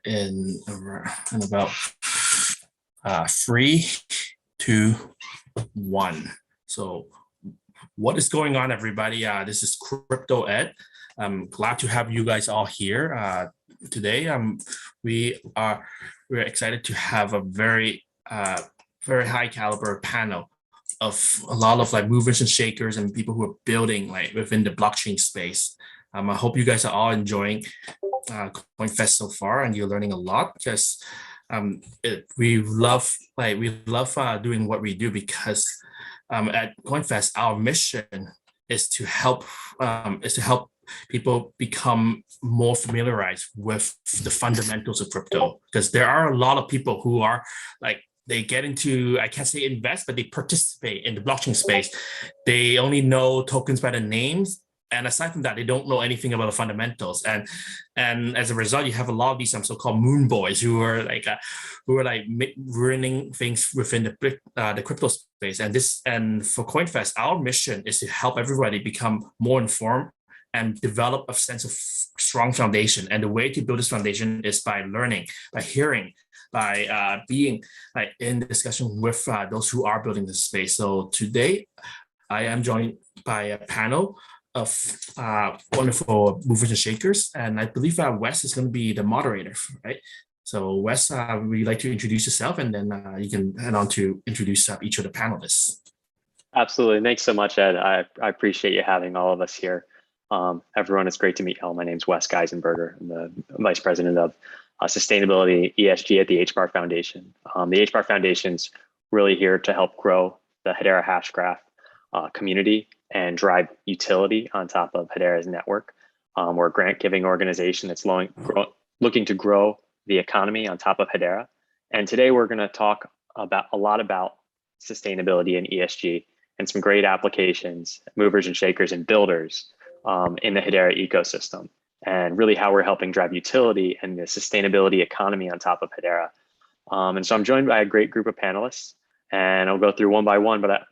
in about 3, 2, 1. So what is going on, everybody? This is Crypto Ed. I'm glad to have you guys all here today. We're excited to have a very high caliber panel of a lot of like movers and shakers and people who are building like within the blockchain space. I hope you guys are all enjoying Coinfest so far, and you're learning a lot because we love doing what we do, because at Coinfest our mission is to help people become more familiarized with the fundamentals of crypto, because there are a lot of people who are like, they get into, I can't say invest, but they participate in the blockchain space. They only know tokens by the names, and aside from that, they don't know anything about the fundamentals. And as a result, you have a lot of these so-called moon boys who are ruining things within the crypto space. And for Coinfest, our mission is to help everybody become more informed and develop a sense of strong foundation. And the way to build this foundation is by learning, by hearing, by being like in discussion with those who are building this space. So today, I am joined by a panel of wonderful movers and shakers, and I believe Wes is going to be the moderator, right? So Wes, would you like to introduce yourself, and then you can head on to introduce each of the panelists. Absolutely. Thanks so much, Ed. I appreciate you having all of us here. Everyone, it's great to meet you all. My name's Wes Geisenberg. I'm the Vice President of Sustainability ESG at the HBAR Foundation. The HBAR Foundation's really here to help grow the Hedera Hashgraph community and drive utility on top of Hedera's network. We're a grant-giving organization that's looking to grow the economy on top of Hedera. And today we're going to talk a lot about sustainability and ESG and some great applications, movers and shakers and builders in the Hedera ecosystem, and really how we're helping drive utility and the sustainability economy on top of Hedera. And so I'm joined by a great group of panelists, and I'll go through one by one, but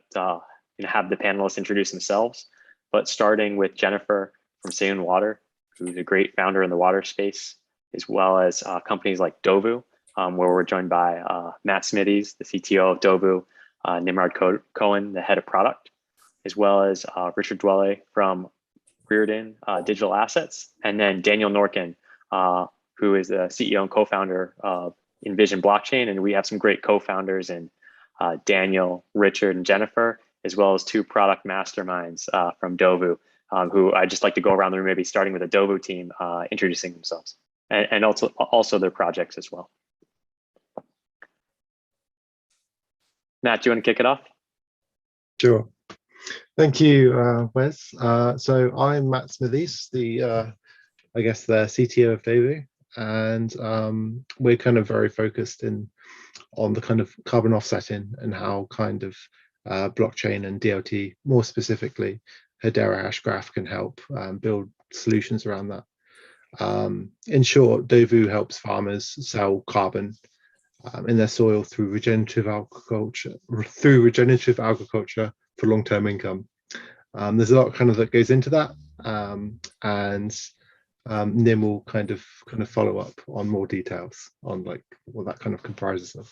have the panelists introduce themselves. But starting with Jennifer from Seon Water, who's a great founder in the water space, as well as companies like Dovu, where we're joined by Matt Smithies, the CTO of Dovu, Nimrod Cohen, the head of product, as well as Richard Dwelle from Reardon Digital Assets, and then Daniel Norkin, who is the CEO and co-founder of Envision Blockchain. And we have some great co-founders in Daniel, Richard, and Jennifer, as well as 2 product masterminds from Dovu, who I'd just like to go around the room, maybe starting with the Dovu team, introducing themselves, and also their projects as well. Matt, do you want to kick it off? Sure. Thank you, Wes. So I'm Matt Smithies, the CTO of Dovu, and we're kind of very focused on the kind of carbon offsetting and how kind of blockchain and DLT, more specifically Hedera Hashgraph, can help build solutions around that. In short, Dovu helps farmers sell carbon in their soil through regenerative agriculture for long-term income. There's a lot kind of that goes into that, and Nim will kind of follow up on more details on like what that kind of comprises of.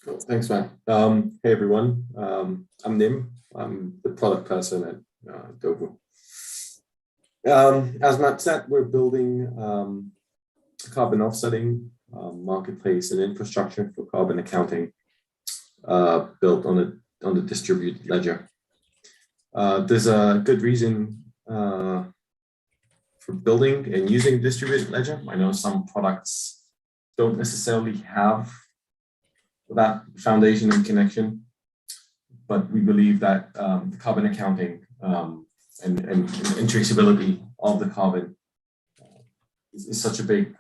Cool. Thanks, Matt. Hey everyone, I'm Nim. I'm the product person at Dovu. As Matt said, we're building a carbon offsetting marketplace and infrastructure for carbon accounting, built on the distributed ledger. There's a good reason for building and using distributed ledger. I know some products don't necessarily have that foundation and connection, but we believe that the carbon accounting and traceability of the carbon is such a big,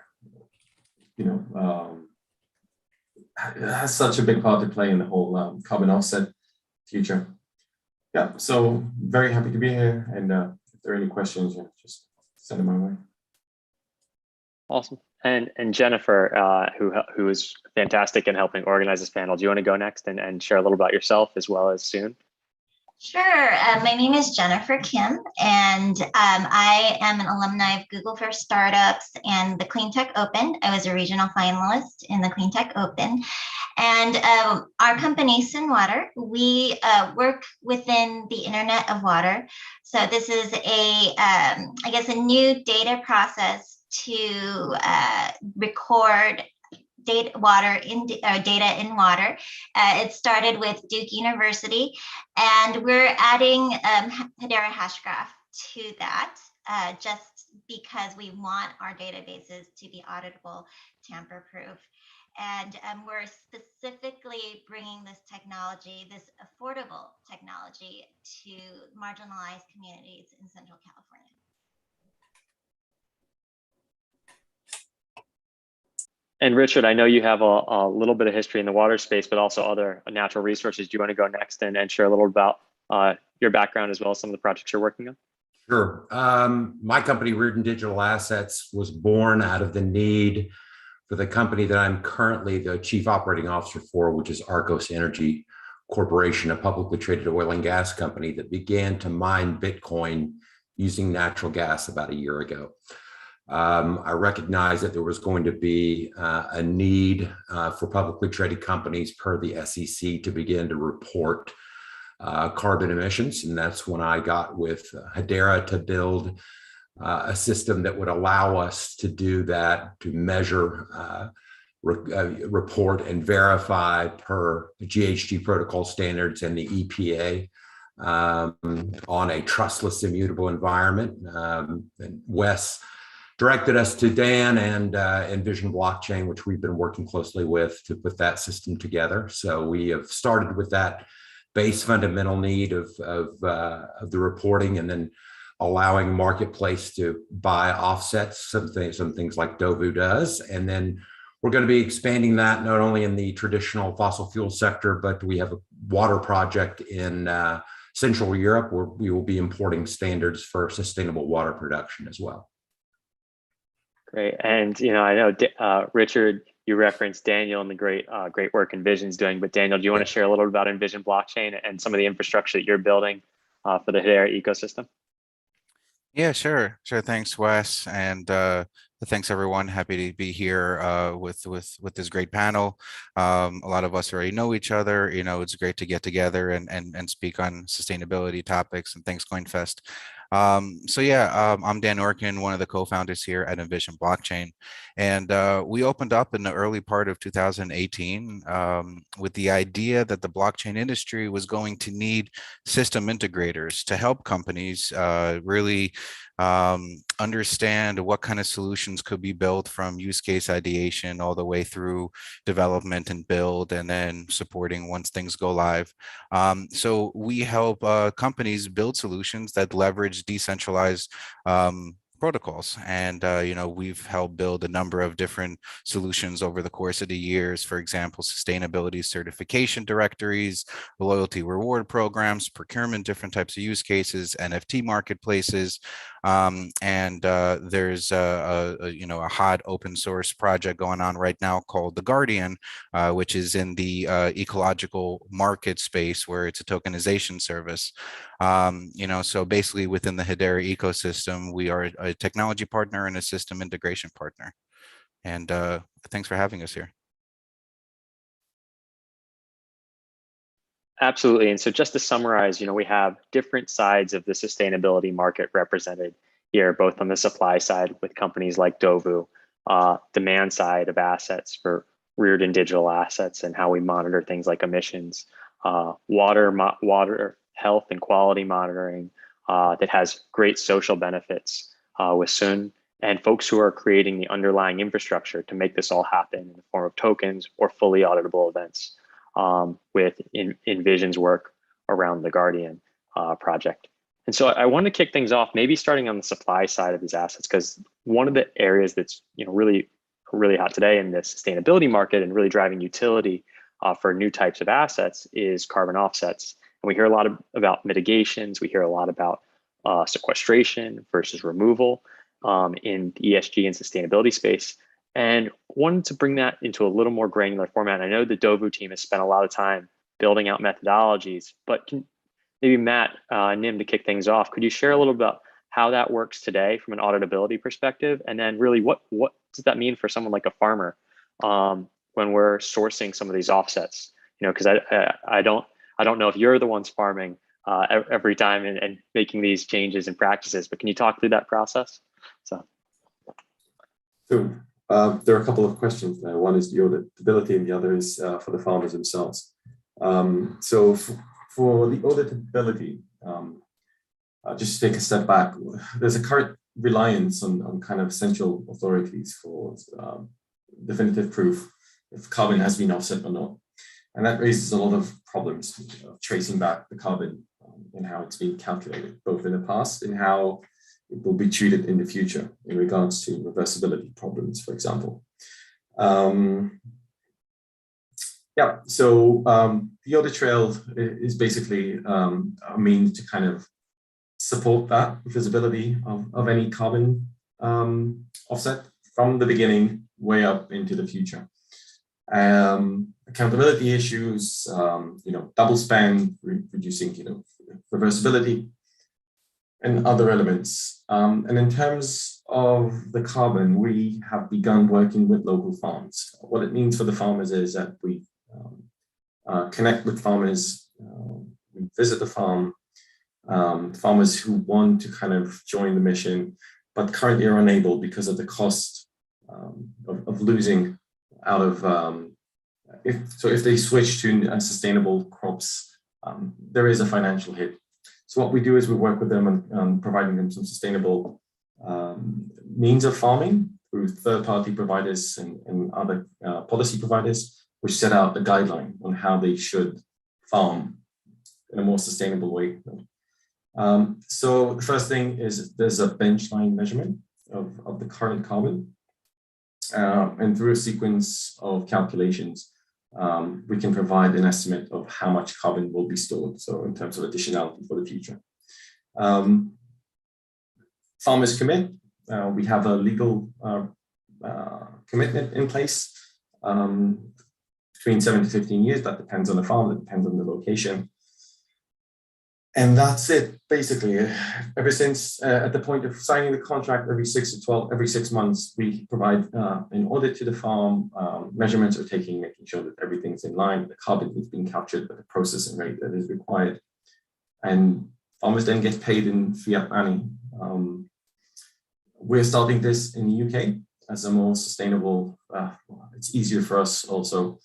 has such a big part to play in the whole carbon offset future. Yeah, so very happy to be here, and if there are any questions, just send them my way. Awesome. And Jennifer, who is fantastic in helping organize this panel, do you want to go next and share a little about yourself as well as Soon? Sure. My name is Jennifer Kim, and I am an alumni of Google for Startups and the Clean Tech Open. I was a regional finalist in the Clean Tech Open. And our company, Water, we work within the Internet of Water. So this is I guess, a new data process to record data in water. It started with Duke University, and we're adding Hedera Hashgraph to that, just because we want our databases to be auditable, tamper-proof. And we're specifically bringing this technology, this affordable technology, to marginalized communities in Central California. And Richard, I know you have a little bit of history in the water space, but also other natural resources. Do you want to go next and share a little about your background as well as some of the projects you're working on? Sure. My company, Reardon Digital Assets, was born out of the need for the company that I'm currently the chief operating officer for, which is Arcos Energy Corporation, a publicly traded oil and gas company that began to mine Bitcoin using natural gas about a year ago. I recognized that there was going to be a need for publicly traded companies per the SEC to begin to report carbon emissions. And that's when I got with Hedera to build a system that would allow us to do that, to measure, report, and verify per GHG protocol standards and the EPA on a trustless, immutable environment. And Wes directed us to Dan and Envision Blockchain, which we've been working closely with to put that system together. So we have started with that base fundamental need of the reporting, and then allowing marketplace to buy offsets, some things like Dovu does. And then we're going to be expanding that not only in the traditional fossil fuel sector, but we have a water project in Central Europe where we will be importing standards for sustainable water production as well. Great. And, I know, Richard, you referenced Daniel and the great work Envision's doing, but Daniel, do you want to share a little bit about Envision Blockchain and some of the infrastructure that you're building for the Hedera ecosystem? Yeah, sure. Thanks, Wes, and thanks everyone. Happy to be here with this great panel. A lot of us already know each other. It's great to get together and speak on sustainability topics. And thanks, Coinfest. So yeah, I'm Dan Orkin, one of the co-founders here at Envision Blockchain, and we opened up in the early part of 2018 with the idea that the blockchain industry was going to need system integrators to help companies really understand what kind of solutions could be built from use case ideation all the way through development and build, and then supporting once things go live. So we help companies build solutions that leverage decentralized protocols. And, we've helped build a number of different solutions over the course of the years. For example, sustainability certification directories, loyalty reward programs, procurement, different types of use cases, NFT marketplaces. And there's a hot open source project going on right now called The Guardian, which is in the ecological market space, where it's a tokenization service. So basically within the Hedera ecosystem, we are a technology partner and a system integration partner. And thanks for having us here. Absolutely. And so just to summarize, we have different sides of the sustainability market represented here, both on the supply side with companies like Dovu, demand side of assets for Reardon Digital Assets and how we monitor things like emissions, water health and quality monitoring that has great social benefits with Sun, and folks who are creating the underlying infrastructure to make this all happen in the form of tokens or fully auditable events with Envision's work around the Guardian project. And so I want to kick things off, maybe starting on the supply side of these assets, because one of the areas that's really hot today in the sustainability market and really driving utility for new types of assets is carbon offsets. And we hear a lot about mitigations. We hear a lot about sequestration versus removal in the ESG and sustainability space. And wanted to bring that into a little more granular format. I know the Dovu team has spent a lot of time building out methodologies, but can maybe Matt, Nim, to kick things off, could you share a little about how that works today from an auditability perspective? And then really what does that mean for someone like a farmer when we're sourcing some of these offsets? Because I don't know if you're the ones farming every time and making these changes and practices, but can you talk through that process? So there are a couple of questions there. One is the auditability and the other is for the farmers themselves. So for the auditability, just to take a step back, there's a current reliance on kind of central authorities for definitive proof if carbon has been offset or not. And that raises a lot of problems tracing back the carbon and how it's been calculated, both in the past and how it will be treated in the future in regards to reversibility problems, for example. So the audit trail is basically a means to kind of support that visibility of any carbon offset from the beginning way up into the future. Accountability issues, double spend, reducing, reversibility, and other elements. And in terms of the carbon, we have begun working with local farms. What it means for the farmers is that we connect with farmers, we visit the farm, farmers who want to kind of join the mission, but currently are unable because of the cost of losing out of, if they switch to sustainable crops, there is a financial hit. So what we do is we work with them on providing them some sustainable means of farming through third-party providers and other policy providers, which set out a guideline on how they should farm in a more sustainable way. So the first thing is there's a benchline measurement of the current carbon. And through a sequence of calculations, we can provide an estimate of how much carbon will be stored. So in terms of additionality for the future. Farmers commit. We have a legal commitment in place between 7 to 15 years. That depends on the farm, that depends on the location. And that's it, basically. Ever since at the point of signing the contract, every 6 months, we provide an audit to the farm. Measurements are taken, making sure that everything's in line, the carbon is being captured at the processing rate that is required. And farmers then get paid in fiat money. We're starting this in the UK as a more sustainable, it's easier for us also,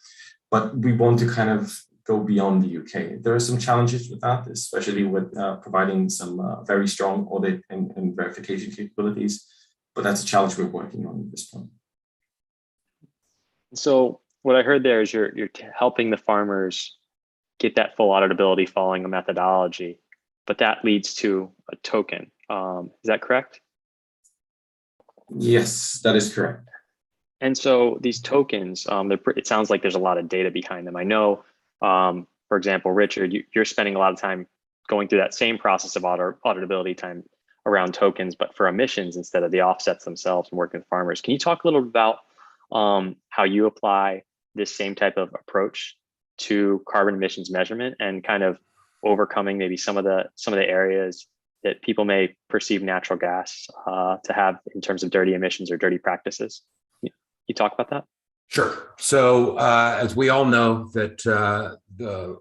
but we want to kind of go beyond the UK. There are some challenges with that, especially with providing some very strong audit and verification capabilities, but that's a challenge we're working on at this point. So what I heard there is you're helping the farmers get that full auditability following a methodology, but that leads to a token. Is that correct? Yes, that is correct. And so these tokens, it sounds like there's a lot of data behind them. I know, for example, Richard, you're spending a lot of time going through that same process of auditability time around tokens, but for emissions instead of the offsets themselves and working with farmers. Can you talk a little bit about how you apply this same type of approach to carbon emissions measurement and kind of overcoming maybe some of the areas that people may perceive natural gas to have in terms of dirty emissions or dirty practices? You talk about that? Sure. So as we all know that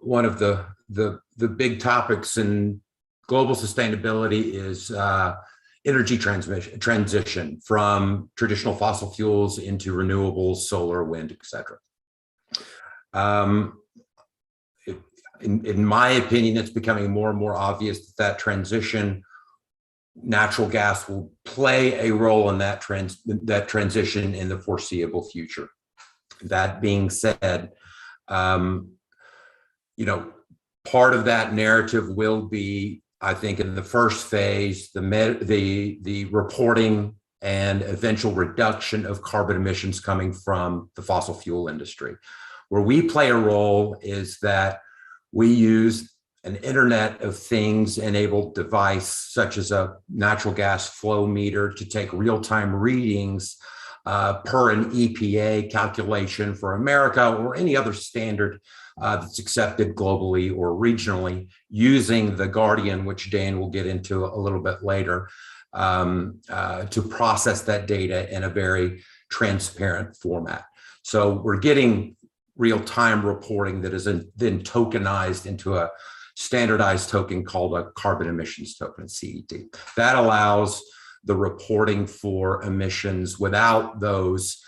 one of the big topics in global sustainability is energy transition from traditional fossil fuels into renewables, solar, wind, etc. In my opinion, it's becoming more and more obvious that transition, natural gas will play a role in that transition in the foreseeable future. That being said, part of that narrative will be, I think, in the first phase, the reporting and eventual reduction of carbon emissions coming from the fossil fuel industry. Where we play a role is that we use an Internet of Things enabled device, such as a natural gas flow meter, to take real-time readings per an EPA calculation for America or any other standard that's accepted globally or regionally, using the Guardian, which Dan will get into a little bit later, to process that data in a very transparent format. So we're getting real-time reporting that is then tokenized into a standardized token called a carbon emissions token, CET. That allows the reporting for emissions without those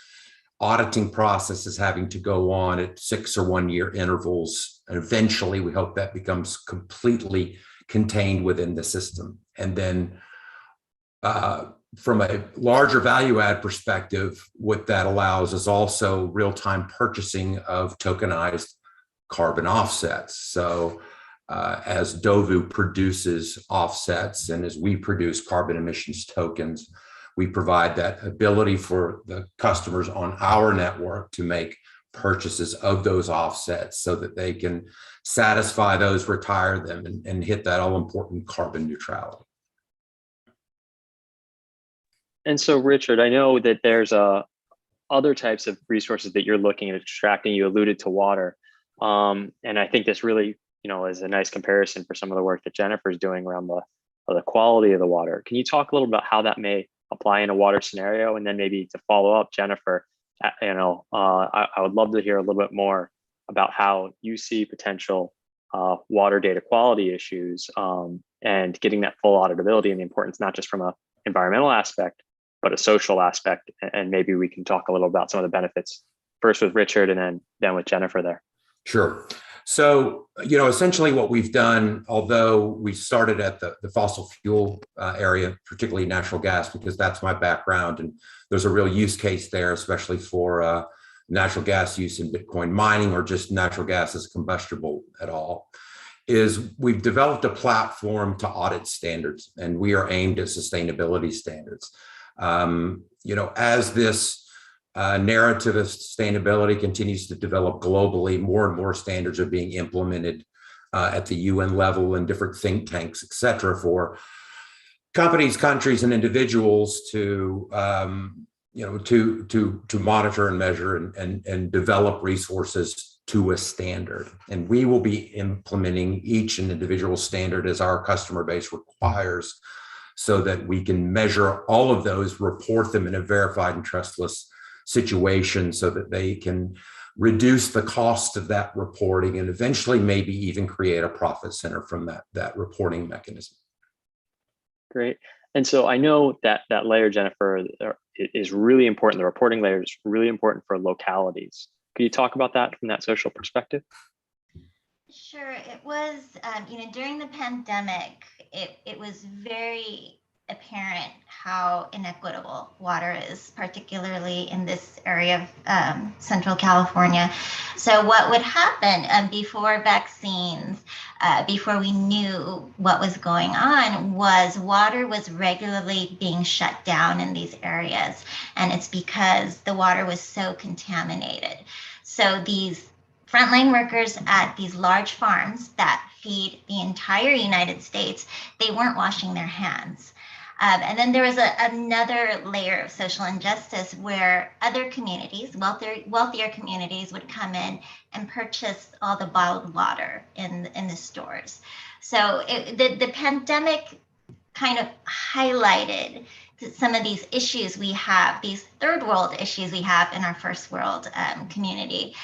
auditing processes having to go on at 6 or 1 year intervals. And eventually we hope that becomes completely contained within the system. And then from a larger value add perspective, what that allows is also real-time purchasing of tokenized carbon offsets. So as Dovu produces offsets and as we produce carbon emissions tokens, we provide that ability for the customers on our network to make purchases of those offsets so that they can satisfy those, retire them, and hit that all-important carbon neutrality. And so, Richard, I know that there's other types of resources that you're looking at extracting. You alluded to water. And I think this really, is a nice comparison for some of the work that Jennifer's doing around the quality of the water. Can you talk a little about how that may apply in a water scenario? And then maybe to follow up, Jennifer, I would love to hear a little bit more about how you see potential water data quality issues and getting that full auditability and the importance, not just from an environmental aspect, but a social aspect. And maybe we can talk a little about some of the benefits first with Richard and then with Jennifer there. Sure. So, essentially what we've done, although we started at the fossil fuel area, particularly natural gas, because that's my background, and there's a real use case there, especially for natural gas use in Bitcoin mining or just natural gas as combustible at all, is we've developed a platform to audit standards, and we are aimed at sustainability standards. As this narrative of sustainability continues to develop globally, more and more standards are being implemented at the UN level and different think tanks, et cetera, for companies, countries, and individuals to monitor and measure and develop resources to a standard. And we will be implementing each individual standard as our customer base requires, so that we can measure all of those, report them in a verified and trustless situation, so that they can reduce the cost of that reporting and eventually maybe even create a profit center from that reporting mechanism. Great. And so I know that layer, Jennifer, is really important. The reporting layer is really important for localities. Can you talk about that from that social perspective? Sure. It was, during the pandemic, it was very apparent how inequitable water is, particularly in this area of Central California. So what would happen before vaccines, before we knew what was going on, was water was regularly being shut down in these areas. And it's because the water was so contaminated. So these frontline workers at these large farms that feed the entire United States, they weren't washing their hands. And then there was another layer of social injustice where other communities, wealthier communities, would come in and purchase all the bottled water in the stores. So the pandemic kind of highlighted some of these issues we have, these third world issues we have in our first world community.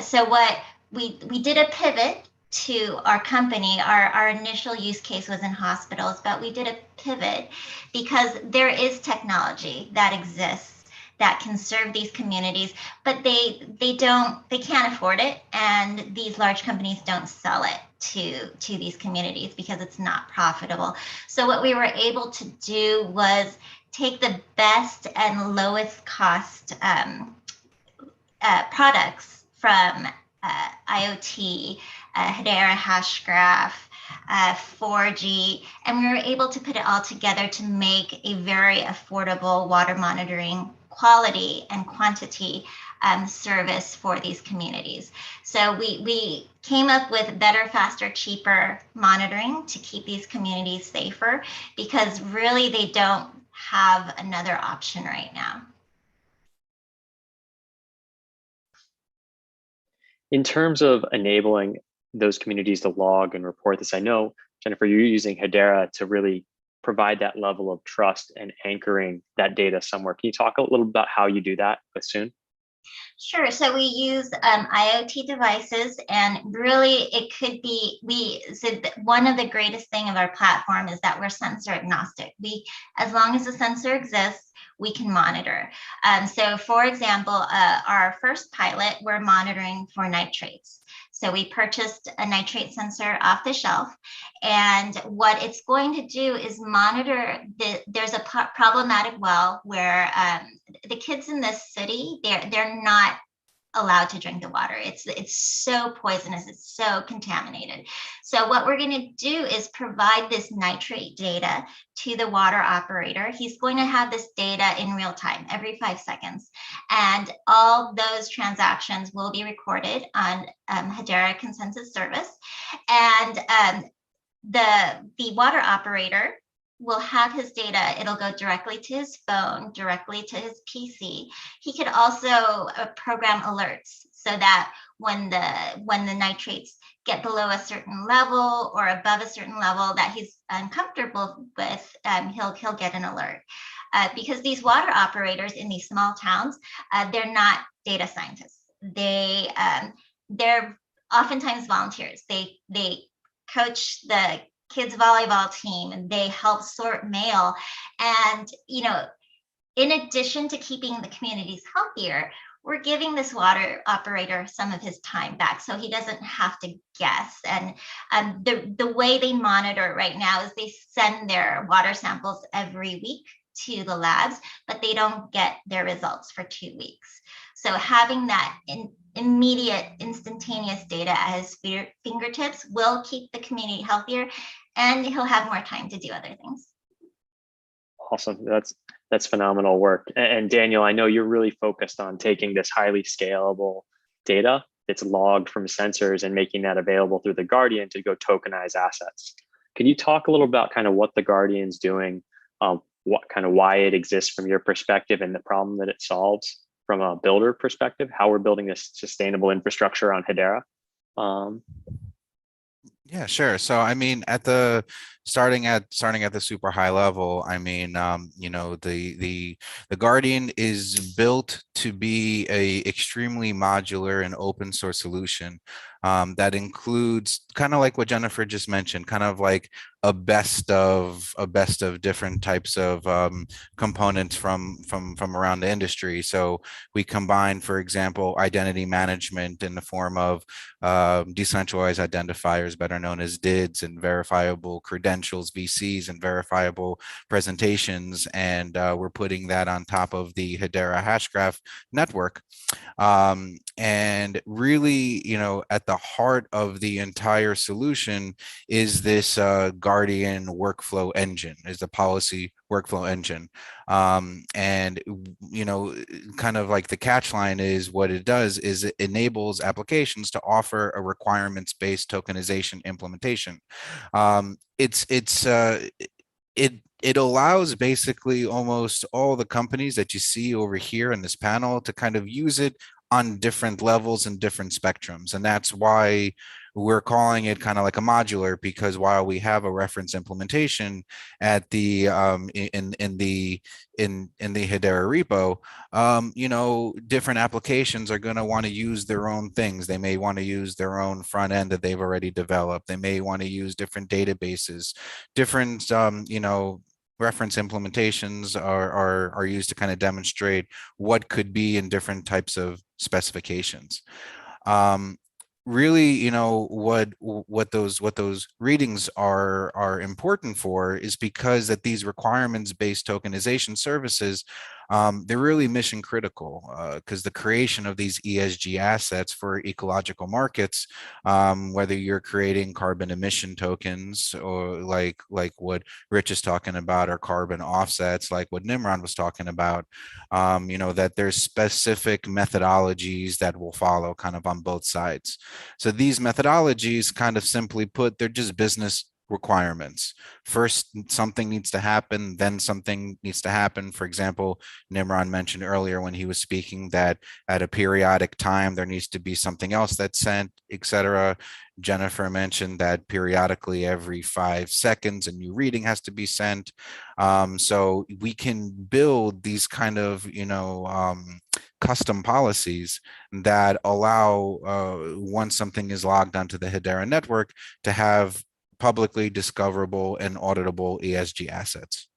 So what we did a pivot to our company. Our initial use case was in hospitals, but we did a pivot because there is technology that exists that can serve these communities, but they can't afford it, and these large companies don't sell it to these communities because it's not profitable. So what we were able to do was take the best and lowest cost products from IoT, Hedera, Hashgraph, 4G, and we were able to put it all together to make a very affordable water monitoring quality and quantity service for these communities. So we came up with better, faster, cheaper monitoring to keep these communities safer, because really they don't have another option right now. In terms of enabling those communities to log and report this, I know, Jennifer, you're using Hedera to really provide that level of trust and anchoring that data somewhere. Can you talk a little about how you do that with Soon? Sure. So we use IoT devices, and really it could be, one of the greatest thing of our platform is that we're sensor agnostic. As long as the sensor exists, we can monitor. So for example, our first pilot, we're monitoring for nitrates. So we purchased a nitrate sensor off the shelf, and what it's going to do is monitor there's a problematic well where the kids in this city, they're not allowed to drink the water. It's so poisonous, it's so contaminated. So what we're going to do is provide this nitrate data to the water operator. He's going to have this data in real time, every 5 seconds. And all those transactions will be recorded on Hedera Consensus Service. And the water operator will have his data. It'll go directly to his phone, directly to his PC. He could also program alerts so that when the nitrates get below a certain level or above a certain level that he's uncomfortable with, he'll get an alert. Because these water operators in these small towns, they're not data scientists. They're oftentimes volunteers. They coach the kids volleyball team, and they help sort mail. And, in addition to keeping the communities healthier, we're giving this water operator some of his time back so he doesn't have to guess. And the way they monitor right now is they send their water samples every week to the labs, but they don't get their results for 2 weeks. So having that immediate, instantaneous data at his fingertips will keep the community healthier, and he'll have more time to do other things. Awesome. That's phenomenal work. And Daniel, I know you're really focused on taking this highly scalable data that's logged from sensors and making that available through the Guardian to go tokenize assets. Can you talk a little about kind of what the Guardian's doing, why it exists from your perspective and the problem that it solves from a builder perspective, how we're building this sustainable infrastructure on Hedera? Yeah, sure. So, I mean, starting at the super high level, I mean, the Guardian is built to be a extremely modular and open source solution that includes kind of like what Jennifer just mentioned, kind of like a best of different types of components from around the industry. So we combine, for example, identity management in the form of decentralized identifiers, better known as DIDs, and verifiable credentials, VCs, and verifiable presentations. And we're putting that on top of the Hedera Hashgraph network. And really, at the heart of the entire solution is this Guardian workflow engine, is the policy workflow engine. And, kind of like the catch line is what it does is it enables applications to offer a requirements-based tokenization implementation. It allows basically almost all the companies that you see over here in this panel to kind of use it on different levels and different spectrums. And that's why we're calling it kind of like a modular, because while we have a reference implementation at the in the Hedera repo, different applications are going to want to use their own things. They may want to use their own front end that they've already developed. They may want to use different databases, different reference implementations are used to kind of demonstrate what could be in different types of specifications. Really, what those readings are important for is because that these requirements-based tokenization services, they're really mission critical, because the creation of these ESG assets for ecological markets, whether you're creating carbon emission tokens or like what Rich is talking about, or carbon offsets like what Nimrod was talking about, that there's specific methodologies that will follow kind of on both sides. So these methodologies, kind of simply put, they're just business requirements. First, something needs to happen, then something needs to happen. For example, Nimran mentioned earlier when he was speaking that at a periodic time, there needs to be something else that's sent, etc. Jennifer mentioned that periodically every 5 seconds, a new reading has to be sent. So we can build these kind of, custom policies that allow, once something is logged onto the Hedera network, to have publicly discoverable and auditable ESG assets.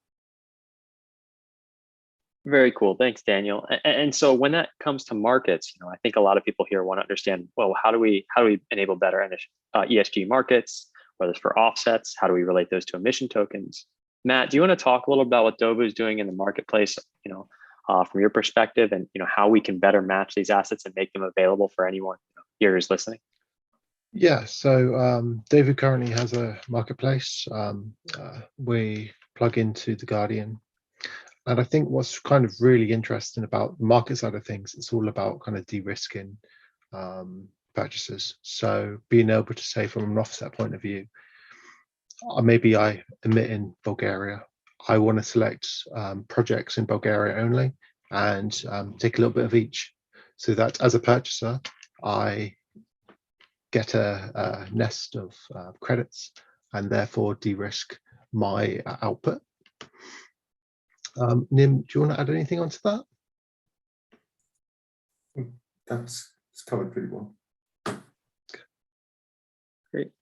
Very cool. Thanks, Daniel. And so when that comes to markets, I think a lot of people here want to understand, well, how do we enable better ESG markets, whether it's for offsets? How do we relate those to emission tokens? Matt, do you want to talk a little about what Dobu is doing in the marketplace, from your perspective, and how we can better match these assets and make them available for anyone here who's listening? Yeah, so David currently has a marketplace. We plug into the Guardian. And I think what's kind of really interesting about the market side of things, it's all about kind of de-risking purchases. So being able to say from an offset point of view, maybe I emit in Bulgaria. I want to select projects in Bulgaria only and take a little bit of each, so that as a purchaser, I get a nest of credits and therefore de-risk my output. Nim, do you want to add anything onto that? That's covered pretty well. Great.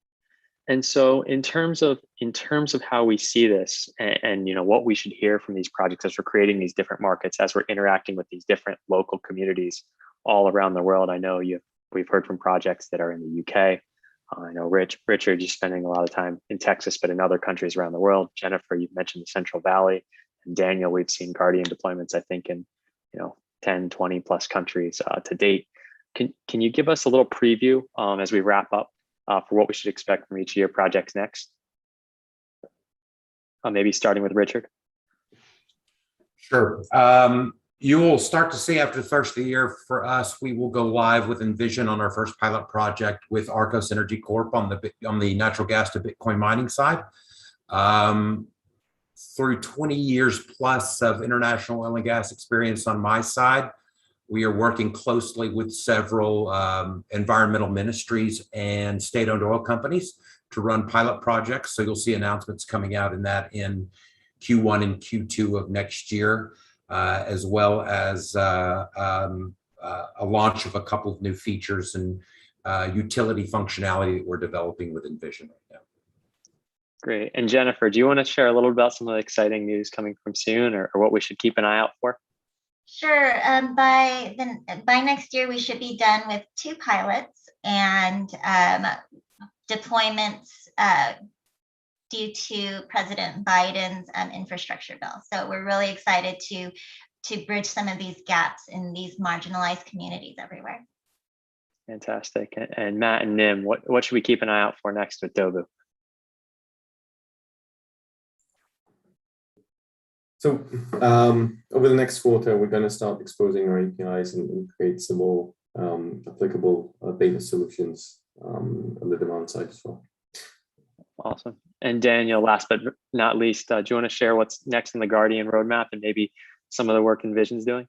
And so in terms of how we see this and what we should hear from these projects as we're creating these different markets, as we're interacting with these different local communities all around the world. I know we've heard from projects that are in the UK. I know Richard, you're spending a lot of time in Texas, but in other countries around the world. Jennifer, you've mentioned the Central Valley. And Daniel, we've seen Guardian deployments, I think, in 10, 20 plus countries to date. Can you give us a little preview as we wrap up for what we should expect from each of your projects next? Maybe starting with Richard. Sure. You will start to see after the first of the year for us, we will go live with Envision on our first pilot project with Arcos Energy Corp on the natural gas to Bitcoin mining side. Through 20 years plus of international oil and gas experience on my side, we are working closely with several environmental ministries and state-owned oil companies to run pilot projects. So you'll see announcements coming out in Q1 and Q2 of next year, as well as a launch of a couple of new features and utility functionality that we're developing with Envision right now. Great. And Jennifer, do you want to share a little about some of the exciting news coming from soon, or what we should keep an eye out for? Sure. By next year, we should be done with 2 pilots and deployments due to President Biden's infrastructure bill. So we're really excited to bridge some of these gaps in these marginalized communities everywhere. Fantastic. And Matt and Nim, what should we keep an eye out for next with Dobu? So over the next quarter, we're going to start exposing our APIs and create some more applicable beta solutions on the demand side as well. Awesome. And Daniel, last but not least, do you want to share what's next in the Guardian roadmap and maybe some of the work Envision's doing?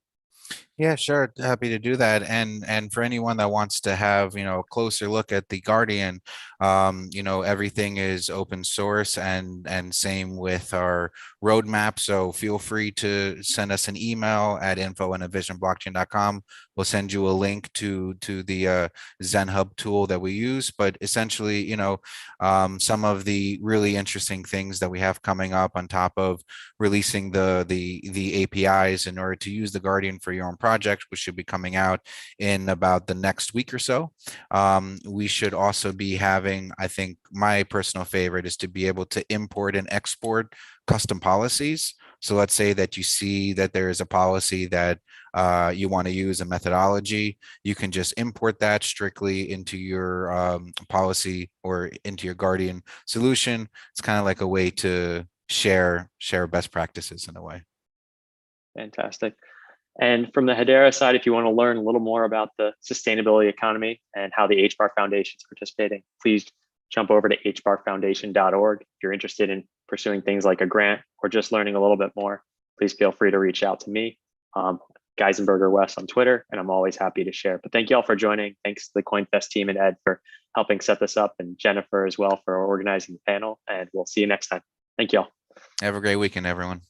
Yeah, sure. Happy to do that. And for anyone that wants to have, a closer look at the Guardian, everything is open source and same with our roadmap. So feel free to send us an email at info@envisionblockchain.com. We'll send you a link to the Zen Hub tool that we use. But essentially, some of the really interesting things that we have coming up on top of releasing the APIs in order to use the Guardian for your own project, which should be coming out in about the next week or so. We should also be having, I think my personal favorite is to be able to import and export custom policies. So let's say that you see that there is a policy that you want to use a methodology, you can just import that strictly into your policy or into your Guardian solution. It's kind of like a way to share best practices in a way. Fantastic. And from the Hedera side, if you want to learn a little more about the sustainability economy and how the HBAR Foundation is participating, please jump over to hbarfoundation.org. If you're interested in pursuing things like a grant or just learning a little bit more, please feel free to reach out to me, Geisenberg or Wes on Twitter, and I'm always happy to share. But thank you all for joining. Thanks to the CoinFest team and Ed for helping set this up, and Jennifer as well for organizing the panel. And we'll see you next time. Thank you all. Have a great weekend, everyone.